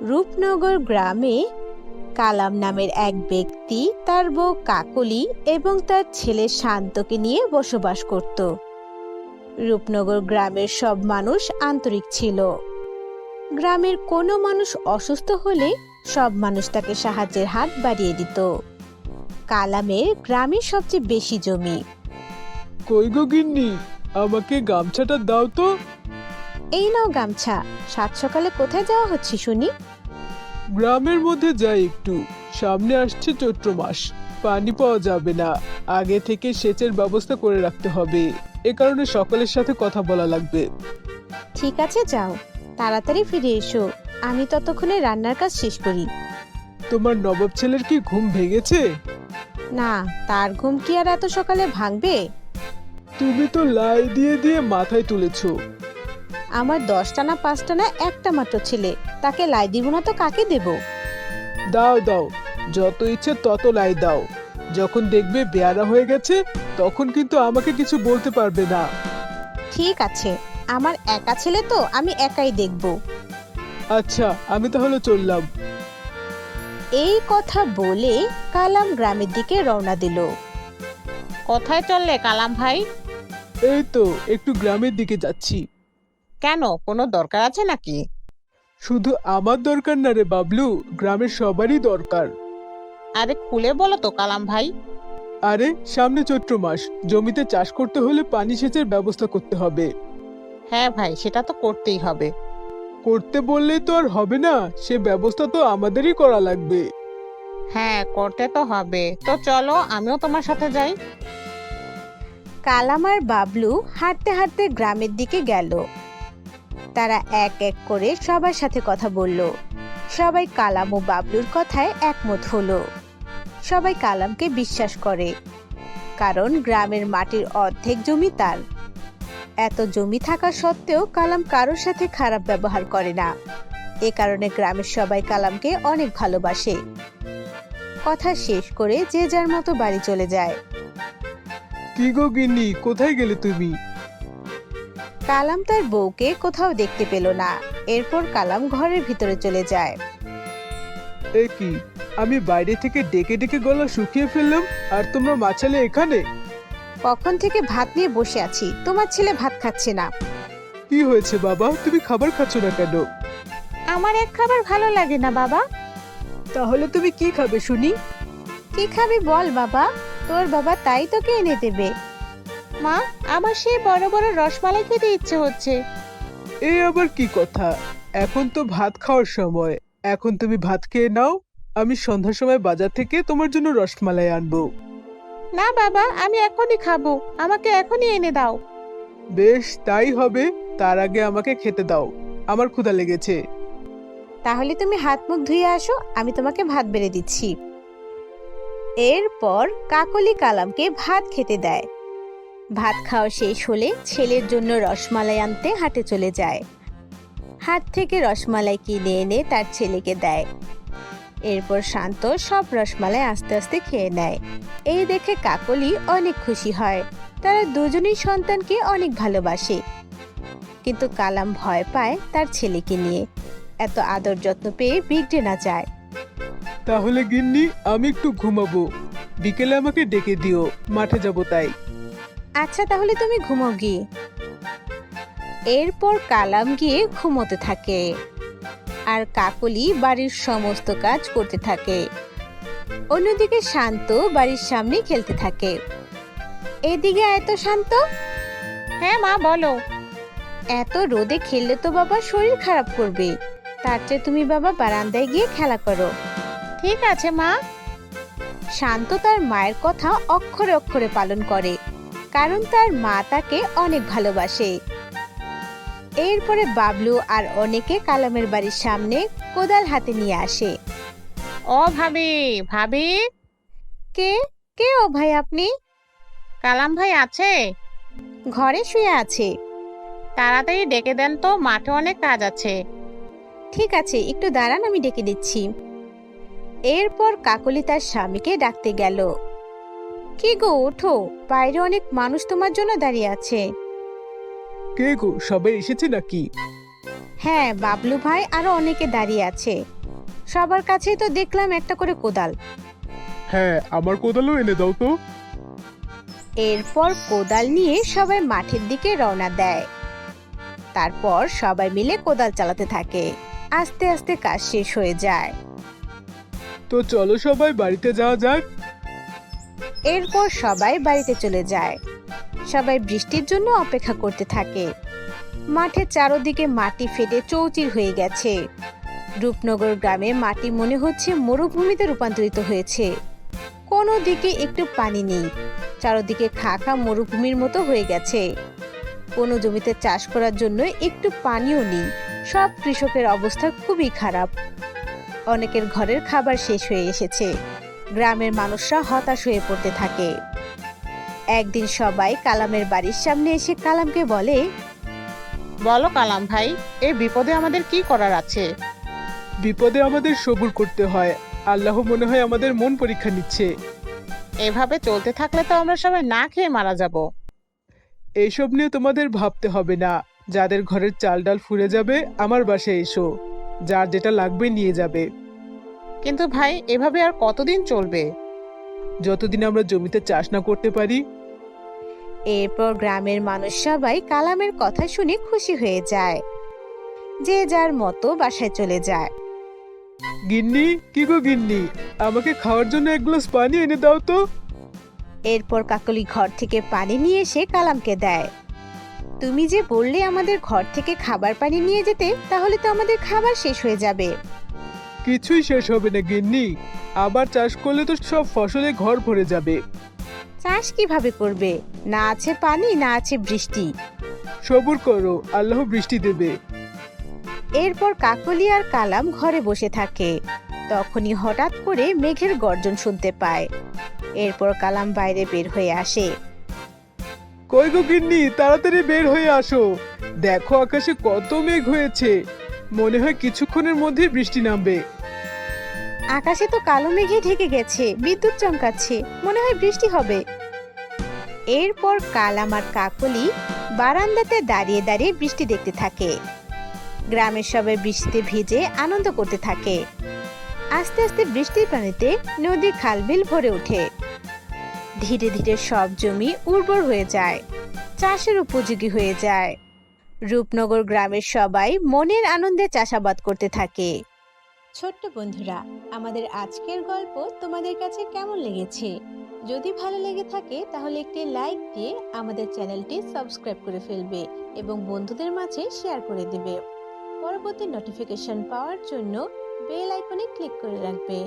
রূপনগর গ্রামে কালাম নামের এক ব্যক্তি তার বউ কাকলি এবং তার ছেলে শান্তকে নিয়ে বসবাস করত। রূপনগর গ্রামের সব মানুষ আন্তরিক ছিল। গ্রামের কোনো মানুষ অসুস্থ হলে সব মানুষ তাকে সাহায্যের হাত বাড়িয়ে দিত। কালামের গ্রামের সবচেয়ে বেশি জমি। কই গো গিন্নি, আমাকে গামছাটা দাও তো। এই নাও গামছা। সাত সকালে কোথায় যাওয়া হচ্ছে শুনি? গ্রামের মধ্যে যাই একটু, সামনে আসছে চৈত্র মাস, পানি পাওয়া যাবে না, আগে থেকে সেচের ব্যবস্থা করে রাখতে হবে। এ কারণে সকলের সাথে কথা বলা লাগবে। ঠিক আছে, যাও, তাড়াতাড়ি ফিরে এসো। আমি ততক্ষণে রান্নার কাজ শেষ করি। তোমার নবাব ছেলের কি ঘুম ভেঙেছে? না, তার ঘুম কি আর এত সকালে ভাঙবে? তুমি তো লাই দিয়ে দিয়ে মাথায় তুলেছো। আমার 10টা না 5টা না একটা মাত্র ছেলে, তাকে লাই দিব না তো কাকে দেব? দাও দাও, যত ইচ্ছে তত লাই দাও। যখন দেখবে বেয়ারা হয়ে গেছে তখন কিন্তু আমাকে কিছু বলতে পারবে না। ঠিক আছে, আমার একা ছেলে তো আমি একাই দেখব। আচ্ছা, আমি তাহলে চললাম। এই কথা বলে কালাম গ্রামের দিকে রওনা দিল। কোথায় চললে কালাম ভাই? এই তো একটু গ্রামের দিকে যাচ্ছি। কেন, কোনো দরকার আছে নাকি? শুধু আমার দরকার না রে বাবলু, গ্রামের সবারই দরকার। আরে খুলে বলো তো কালাম ভাই। আরে সামনে চৈত্র মাস, জমিতে চাষ করতে হলে পানি সেচের ব্যবস্থা করতে হবে। হ্যাঁ ভাই, সেটা তো করতেই হবে। করতে বললেই তো আর হবে না, সে ব্যবস্থা তো আমাদেরই করা লাগবে। হ্যাঁ, করতে তো হবে, তো চলো আমিও তোমার সাথে যাই। কালাম আর বাবলু হাঁটতে হাঁটতে গ্রামের দিকে গেল। তারা এক এক করে সবার সাথে কথা বলল। সবাই কালাম ও বাবলুর কথায় একমত হলো। সবাই কালামকে বিশ্বাস করে, কারণ গ্রামের মাটির অর্ধেক জমি তার। এত জমি থাকা সত্ত্বেও কালাম কারোর সাথে খারাপ ব্যবহার করে না। এ কারণে গ্রামের সবাই কালামকে অনেক ভালোবাসে। কথা শেষ করে যে যার মতো বাড়ি চলে যায়। কি গো গিন্নি, কোথায় গেলে তুমি? কালাম তার বউকে কোথাও দেখতে পেল না। এরপর কালাম ঘরের ভিতরে চলে যায়। এ কি, আমি বাইরে থেকে ডেকে ডেকে গলা শুকিয়ে ফেললাম, আর তোমরা মাছালে এখানে? কখন থেকে ভাত নিয়ে বসে আছি, তোমার ছেলে ভাত খাচ্ছে না। কি হয়েছে বাবা, তুমি খাবার খাচ্ছ না কেন? আমার এক খাবার ভালো লাগে না বাবা। তাহলে তুমি কি খাবে শুনি? কি খাবি বল বাবা, তোর বাবা তাই তোকে এনে দেবে। মা, আমার সেই বড় বড় রসমালাই খেতে ইচ্ছে হচ্ছে। এ আবার কি কথা? এখন তো ভাত খাওয়ার সময়, এখন তুমি ভাত খেয়ে নাও। আমি সন্ধ্যার সময় বাজার থেকে তোমার জন্য রসমালাই আনবো। না বাবা, আমি এখনই খাবো, আমাকে এখনই এনে দাও। বেশ, তাই হবে। তার আগে আমাকে খেতে দাও, আমার ক্ষুধা লেগেছে। তাহলে তুমি হাত মুখ ধুয়ে আসো, আমি তোমাকে ভাত বেড়ে দিচ্ছি। এরপর কাকলি কালামকে ভাত খেতে দেয়। ভাত খাওয়া শেষ হলে ছেলের জন্য রসমালাই আনতে হাটে চলে যায়। হাট থেকে রসমালাই কিনে এনে তার ছেলেকে দেয়। এরপর শান্ত সব রসমালাই আস্তে আস্তে খেয়ে নেয়। এই দেখে কাকলি অনেক খুশি হয়। তারা দুজনেই সন্তানকে অনেক ভালোবাসে। কিন্তু কালাম ভয় পায় তার ছেলেকে নিয়ে, এত আদর যত্ন পেয়ে বিগড়ে না যায়। তাহলে গিন্নি, আমি একটু ঘুমাবো, বিকেলে আমাকে ডেকে দিও, মাঠে যাবো তাই। আচ্ছা, তাহলে তুমি ঘুমাও গিয়ে। এরপর কালাম গিয়ে ঘুমোতে থাকে, আর কাকলি বাড়ির সমস্ত কাজ করতে থাকে। অন্যদিকে শান্ত বাড়ির সামনে খেলতে থাকে। এদিকে এত শান্ত। হ্যাঁ মা, বলো। এত রোদে খেললে তো বাবা শরীর খারাপ করবে, তার চেয়ে তুমি বাবা বারান্দায় গিয়ে খেলা করো। ঠিক আছে মা। শান্ত তার মায়ের কথা অক্ষরে অক্ষরে পালন করে, কারণ তার মা তাকে অনেক ভালোবাসে। এরপরে বাবলু আর অনেকে কালামের বাড়ির সামনে কোদাল হাতে নিয়ে আসে। ও ভাবি, ভাবি। কে কে ও ভাই আপনি? কালাম ভাই আছে? ঘরে শুয়ে আছে। তাড়াতাড়ি ডেকে দেন তো, মাঠে অনেক কাজ আছে। ঠিক আছে, একটু দাঁড়ান, আমি ডেকে দিচ্ছি। এরপর কাকলি তার স্বামীকে ডাকতে গেল। কি গো, ওঠো, বাইরে অনেক মানুষ তোমার জন্য দাঁড়িয়ে আছে। কে গো, সবাই এসেছে নাকি? হ্যাঁ, বাবলু ভাই আরো অনেকে দাঁড়িয়ে আছে। সবার কাছেই তো দেখলাম একটা করে কোদাল। হ্যাঁ, আমার কোদালও এনে দাও তো। এরপর কোদাল নিয়ে সবাই মাঠের দিকে রওনা দেয়। তারপর সবাই মিলে কোদাল চালাতে থাকে। আস্তে আস্তে কাজ শেষ হয়ে যায়। তো চলো সবাই বাড়িতে যাওয়া যাক। এরপর সবাই বাড়িতে চলে যায়। সবাই বৃষ্টির জন্য অপেক্ষা করতে থাকে। মাঠের চারদিকে মাটি ফেটে চৌচির হয়ে গেছে। রূপনগর গ্রামে মাটি মনে হচ্ছে মরুভূমিতে রূপান্তরিত হয়েছে। কোনো দিকে একটু পানি নেই, চারদিকে খাঁখা মরুভূমির মতো হয়ে গেছে। কোনো জমিতে চাষ করার জন্য একটু পানিও নেই। সব কৃষকের অবস্থা খুবই খারাপ। অনেকের ঘরের খাবার শেষ হয়ে এসেছে। গ্রামের মানুষরা হতাশ হয়ে পড়তে থাকে। একদিন সবাই কালামের বাড়ির সামনে এসে কালামকে বলে, বলো কালাম ভাই, এই বিপদে আমাদের কি করার আছে? বিপদে আমাদের সবুর করতে হয়। আল্লাহ মনে হয় আমাদের মন পরীক্ষা নিচ্ছে। এভাবে চলতে থাকলে তো আমরা সবাই না খেয়ে মারা যাব। এইসব নিয়ে তোমাদের ভাবতে হবে না। যাদের ঘরের চাল ডাল ফুরে যাবে আমার বাসায় এসো, যার যেটা লাগবে নিয়ে যাবে। কিন্তু ভাই, এভাবে আর কতদিন চলবে? যতদিন আমরা জমিতে চাষ না করতে পারি। এরপর গ্রামের মানুষ সবাই কালামের কথা শুনে খুশি হয়ে যায়। যে যার মতো বাসায় চলে যায়। গিন্নি, কি গো গিন্নি, আমাকে খাওয়ার জন্য এক গ্লাস পানি এনে দাও তো। এরপর কাকলি ঘর থেকে পানি নিয়ে এসে কালামকে দেয়। তুমি যে বললে আমাদের ঘর থেকে খাবার পানি নিয়ে যেতে, তাহলে তো আমাদের খাবার শেষ হয়ে যাবে। কিছুই শেষ হবে না গিন্নি, আবার চাষ করলে তো সব ফসলে ঘর ভরে যাবে। চাষ কিভাবে করবে? না আছে পানি, না আছে বৃষ্টি। সবুর করো, আল্লাহ বৃষ্টি দেবে। এরপর কাকলি আর কালাম ঘরে বসে থাকে। তখনই হঠাৎ করে মেঘের গর্জন শুনতে পায়। এরপর কালাম বাইরে বের হয়ে আসে। কই গো গিন্নি, তাড়াতাড়ি বের হয়ে আসো। দেখো আকাশে কত মেঘ হয়েছে, মনে হয় কিছুক্ষণের মধ্যেই বৃষ্টি নামবে। আকাশে তো কালো মেঘে ঢেকে গেছে, বিদ্যুৎ চমকাচ্ছে, মনে হয় বৃষ্টি হবে। এরপর কালাম আর কাকলি বারান্দাতে দাঁড়িয়ে দাঁড়িয়ে বৃষ্টি দেখতে থাকে। গ্রামের সবাই বৃষ্টিতে ভিজে আনন্দ করতে থাকে। আস্তে আস্তে বৃষ্টির পানিতে নদী খালবিল ভরে ওঠে। ধীরে ধীরে সব জমি উর্বর হয়ে যায়, চাষের উপযোগী হয়ে যায়। রূপনগর গ্রামের সবাই মনের আনন্দে চাষাবাদ করতে থাকে। ছোট্ট বন্ধুরা, আমাদের আজকের গল্প তোমাদের কাছে কেমন লেগেছে? যদি ভালো লেগে থাকে তাহলে একটি লাইক দিয়ে আমাদের চ্যানেলটি সাবস্ক্রাইব করে ফেলবে এবং বন্ধুদের মাঝে শেয়ার করে দেবে। পরবর্তী নোটিফিকেশন পাওয়ার জন্য বেল আইকনে ক্লিক করে রাখবে।